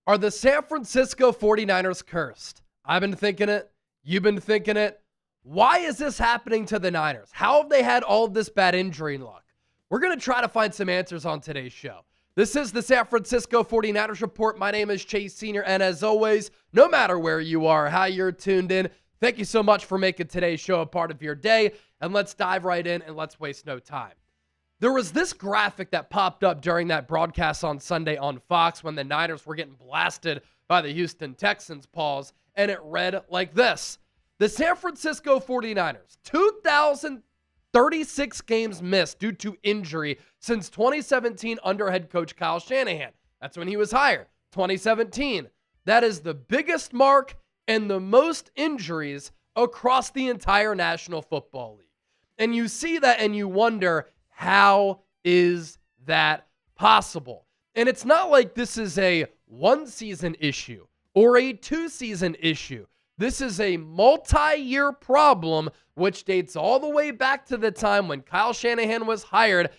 Are the San Francisco 49ers cursed? I've been thinking it. You've been thinking it. Why is this happening to the Niners? How have they had all of this bad injury luck? We're going to try to find some answers on today's show. This is the San Francisco 49ers Report. My name is Chase Sr., and as always, no matter where you are, how you're tuned in, thank you so much for making today's show a part of your day, and let's dive right in and let's waste no time. There was this graphic that popped up during that broadcast on Sunday on Fox when the Niners were getting blasted by the Houston Texans, Pauls, and it read like this. The San Francisco 49ers, 2,036 games missed due to injury since 2017 under head coach Kyle Shanahan. That's when he was hired, 2017. That is the biggest mark and the most injuries across the entire National Football League. And you see that and you wonder, how is that possible? And it's not like this is a one-season issue or a two-season issue. This is a multi-year problem, which dates all the way back to the time when Kyle Shanahan was hired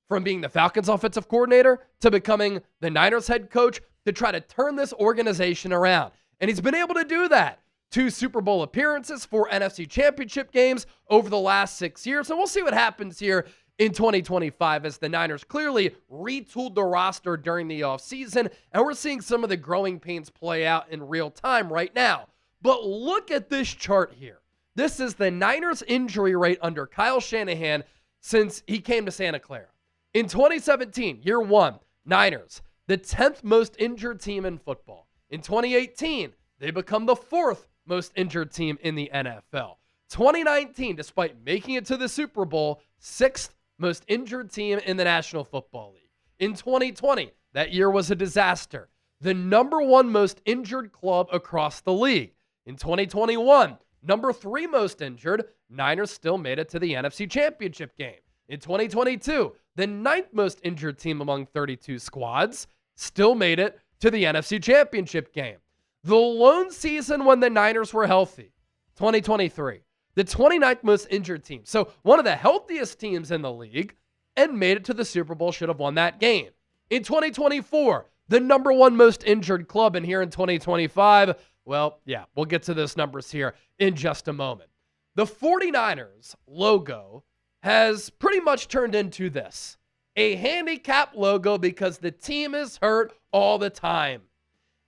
from being the Falcons offensive coordinator to becoming the Niners head coach to try to turn this organization around. And he's been able to do that. 2 Super Bowl appearances, 4 NFC championship games over the last 6 years. And we'll see what happens here in 2025 as the Niners clearly retooled the roster during the offseason, and we're seeing some of the growing pains play out in real time right now. But look at this chart here. This is the Niners injury rate under Kyle Shanahan since he came to Santa Clara. In 2017, year one, Niners, the 10th most injured team in football. In 2018, they become the 4th most injured team in the NFL. 2019, despite making it to the Super Bowl, 6th most injured team in the National Football League. In 2020, that year was a disaster. The number 1 most injured club across the league. In 2021, number 3 most injured, Niners still made it to the NFC Championship game. In 2022, the 9th most injured team among 32 squads, still made it to the NFC Championship game. The lone season when the Niners were healthy, 2023. The 29th most injured team. So one of the healthiest teams in the league and made it to the Super Bowl, should have won that game. In 2024, the number 1 most injured club. And here in 2025, well, yeah, we'll get to those numbers here in just a moment. The 49ers logo has pretty much turned into this. A handicap logo because the team is hurt all the time.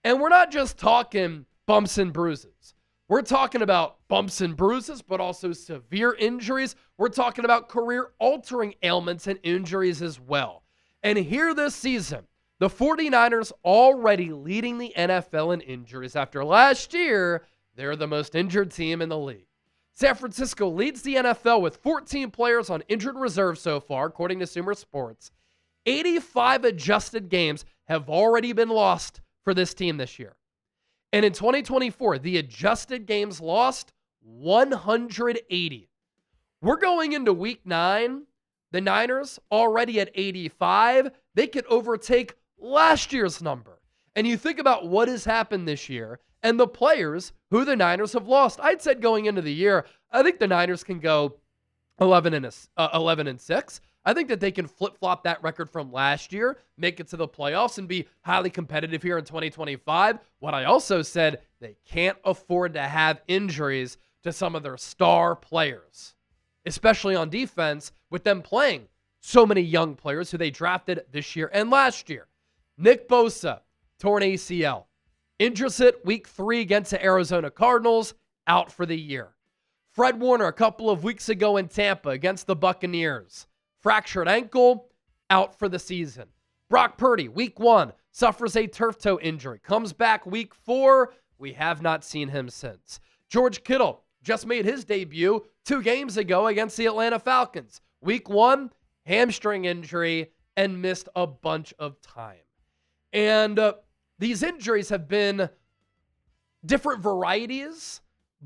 And we're not just talking bumps and bruises. We're talking about bumps and bruises, but also severe injuries. We're talking about career-altering ailments and injuries as well. And here this season, the 49ers already leading the NFL in injuries. After last year, they're the most injured team in the league. San Francisco leads the NFL with 14 players on injured reserve so far, according to Sumer Sports. 85 adjusted games have already been lost for this team this year. And in 2024, the adjusted games lost, 180. We're going into week 9. The Niners already at 85. They could overtake last year's number. And you think about what has happened this year and the players who the Niners have lost. I'd said going into the year, I think the Niners can go 11 and 6. I think that they can flip-flop that record from last year, make it to the playoffs, and be highly competitive here in 2025. What I also said, they can't afford to have injuries to some of their star players, especially on defense, with them playing so many young players who they drafted this year and last year. Nick Bosa, torn ACL. Injures it week 3 against the Arizona Cardinals, out for the year. Fred Warner a couple of weeks ago in Tampa against the Buccaneers. Fractured ankle, out for the season. Brock Purdy, week 1, suffers a turf toe injury. Comes back week 4. We have not seen him since. George Kittle just made his debut 2 games ago against the Atlanta Falcons. Week 1, hamstring injury, and missed a bunch of time. And these injuries have been different varieties,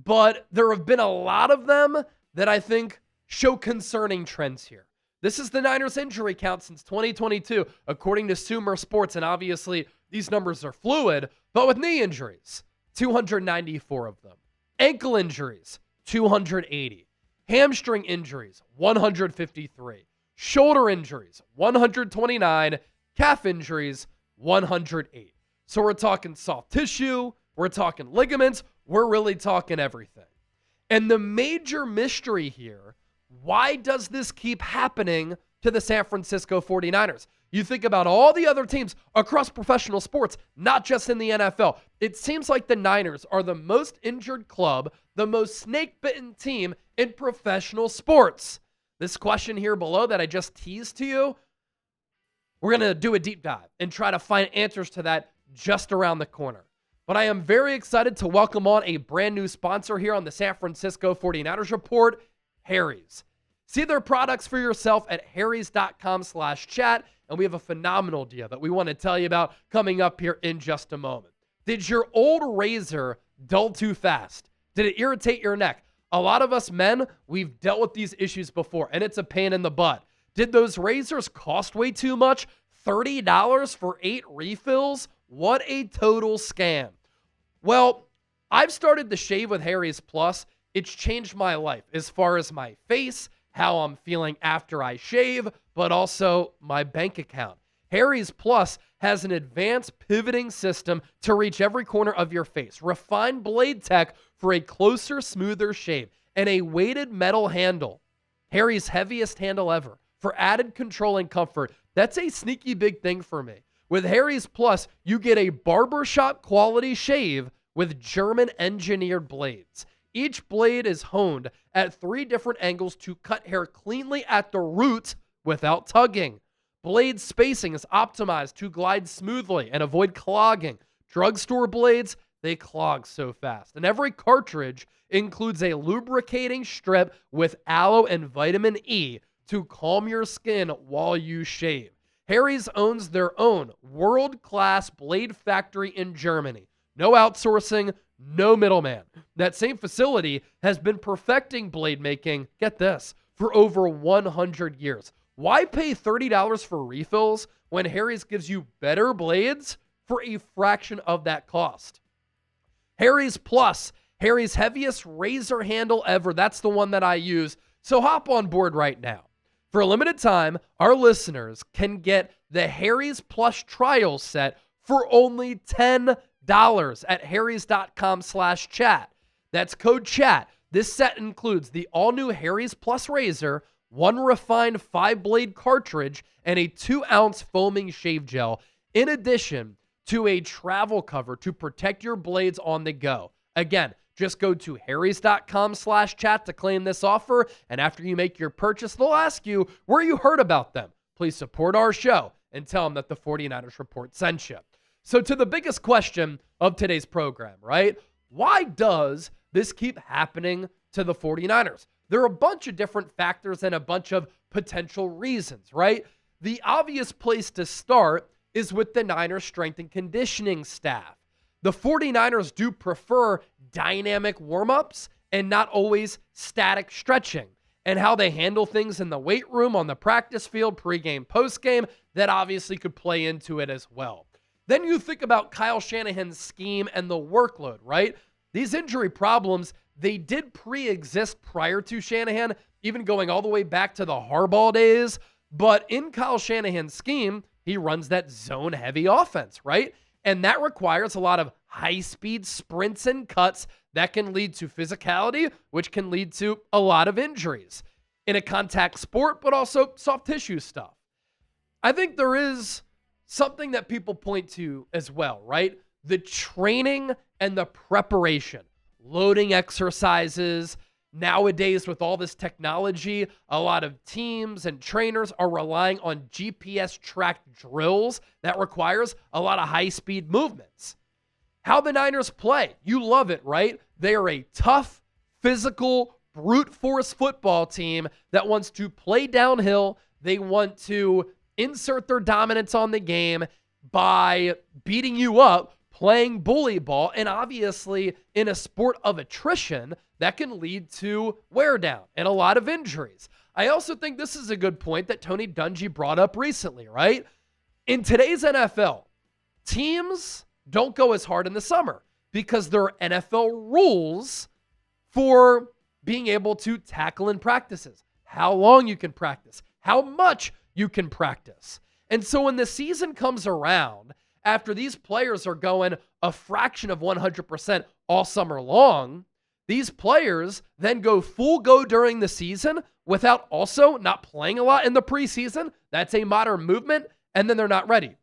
but there have been a lot of them that I think show concerning trends here. This is the Niners injury count since 2022, according to Sumer Sports, and obviously these numbers are fluid, but with knee injuries, 294 of them. Ankle injuries, 280. Hamstring injuries, 153. Shoulder injuries, 129. Calf injuries, 108. So we're talking soft tissue, we're talking ligaments, we're really talking everything. And the major mystery here, why does this keep happening to the San Francisco 49ers? You think about all the other teams across professional sports, not just in the NFL. It seems like the Niners are the most injured club, the most snake-bitten team in professional sports. This question here below that I just teased to you, we're going to do a deep dive and try to find answers to that just around the corner. But I am very excited to welcome on a brand new sponsor here on the San Francisco 49ers Report, Harry's. See their products for yourself at harrys.com/chat, and we have a phenomenal deal that we want to tell you about coming up here in just a moment. Did your old razor dull too fast? Did it irritate your neck? A lot of us men, we've dealt with these issues before, and it's a pain in the butt. Did those razors cost way too much? $30 for 8 refills? What a total scam. Well, I've started to shave with Harry's Plus. It's changed my life as far as my face, how I'm feeling after I shave, but also my bank account. Harry's Plus has an advanced pivoting system to reach every corner of your face, refined blade tech for a closer, smoother shave, and a weighted metal handle. Harry's heaviest handle ever. For added control and comfort, that's a sneaky big thing for me. With Harry's Plus, you get a barbershop quality shave with German engineered blades. Each blade is honed at 3 different angles to cut hair cleanly at the root without tugging. Blade spacing is optimized to glide smoothly and avoid clogging. Drugstore blades, they clog so fast. And every cartridge includes a lubricating strip with aloe and vitamin E to calm your skin while you shave. Harry's owns their own world-class blade factory in Germany. No outsourcing, no middleman. That same facility has been perfecting blade making, get this, for over 100 years. Why pay $30 for refills when Harry's gives you better blades for a fraction of that cost? Harry's Plus, Harry's heaviest razor handle ever. That's the one that I use. So hop on board right now. For a limited time, our listeners can get the Harry's Plus trial set for only $10 at harrys.com/chat. That's code chat. This set includes the all-new Harry's Plus razor, 1 refined 5-blade cartridge, and a 2-ounce foaming shave gel, in addition to a travel cover to protect your blades on the go. Again, just go to harrys.com/chat to claim this offer, and after you make your purchase, they'll ask you where you heard about them. Please support our show and tell them that the 49ers Report sent you. So to the biggest question of today's program, right? Why does this keep happening to the 49ers? There are a bunch of different factors and a bunch of potential reasons, right? The obvious place to start is with the Niners strength and conditioning staff. The 49ers do prefer dynamic warm-ups and not always static stretching. And how they handle things in the weight room, on the practice field, pregame, postgame, that obviously could play into it as well. Then you think about Kyle Shanahan's scheme and the workload, right? These injury problems, they did pre-exist prior to Shanahan, even going all the way back to the Harbaugh days. But in Kyle Shanahan's scheme, he runs that zone-heavy offense, right? And that requires a lot of high-speed sprints and cuts that can lead to physicality, which can lead to a lot of injuries in a contact sport, but also soft tissue stuff. I think there is something that people point to as well, right? The training and the preparation, loading exercises. Nowadays, with all this technology, a lot of teams and trainers are relying on GPS-tracked drills that requires a lot of high-speed movements. How the Niners play, you love it, right? They are a tough, physical, brute force football team that wants to play downhill. They want to insert their dominance on the game by beating you up, playing bully ball, and obviously in a sport of attrition, that can lead to wear down and a lot of injuries. I also think this is a good point that Tony Dungy brought up recently, right? In today's NFL, teams don't go as hard in the summer because there are NFL rules for being able to tackle in practices, how long you can practice, how much you can practice. And so when the season comes around, after these players are going a fraction of 100% all summer long, these players then go full go during the season without also not playing a lot in the preseason. That's a modern movement, and then they're not ready.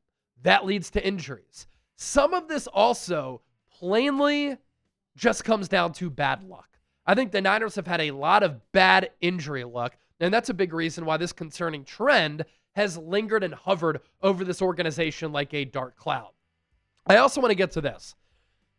That leads to injuries. Some of this also plainly just comes down to bad luck. I think the Niners have had a lot of bad injury luck, and that's a big reason why this concerning trend has lingered and hovered over this organization like a dark cloud. I also want to get to this.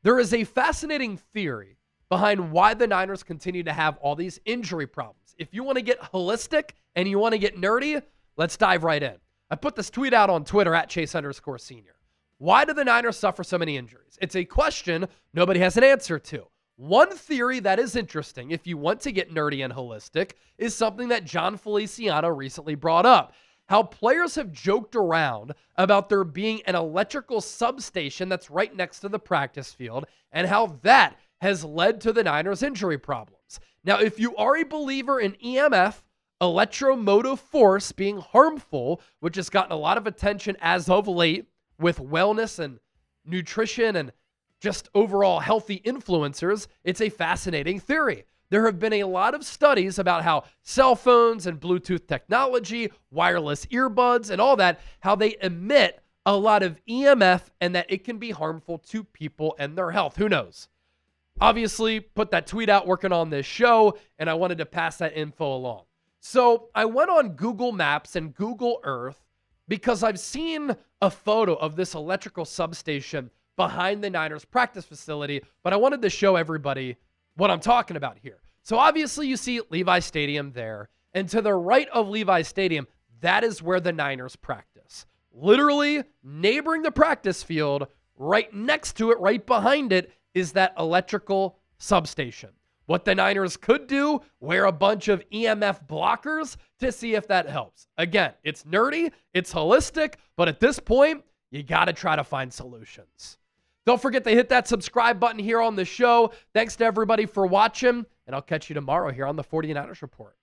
There is a fascinating theory behind why the Niners continue to have all these injury problems. If you want to get holistic and you want to get nerdy, let's dive right in. I put this tweet out on Twitter at Chase_Senior. Why do the Niners suffer so many injuries? It's a question nobody has an answer to. One theory that is interesting, if you want to get nerdy and holistic, is something that John Feliciano recently brought up. How players have joked around about there being an electrical substation that's right next to the practice field, and how that has led to the Niners' injury problems. Now, if you are a believer in EMF, electromotive force, being harmful, which has gotten a lot of attention as of late with wellness and nutrition and just overall healthy influencers, it's a fascinating theory. There have been a lot of studies about how cell phones and Bluetooth technology, wireless earbuds, and all that, how they emit a lot of EMF and that it can be harmful to people and their health. Who knows? Obviously, put that tweet out working on this show, and I wanted to pass that info along. So I went on Google Maps and Google Earth because I've seen a photo of this electrical substation behind the Niners practice facility, but I wanted to show everybody what I'm talking about here. So obviously you see Levi Stadium there, and to the right of Levi Stadium, that is where the Niners practice. Literally neighboring the practice field, right next to it, right behind it, is that electrical substation. What the Niners could do, wear a bunch of EMF blockers to see if that helps. Again, it's nerdy, it's holistic, but at this point, you got to try to find solutions. Don't forget to hit that subscribe button here on the show. Thanks to everybody for watching, and I'll catch you tomorrow here on the 49ers Report.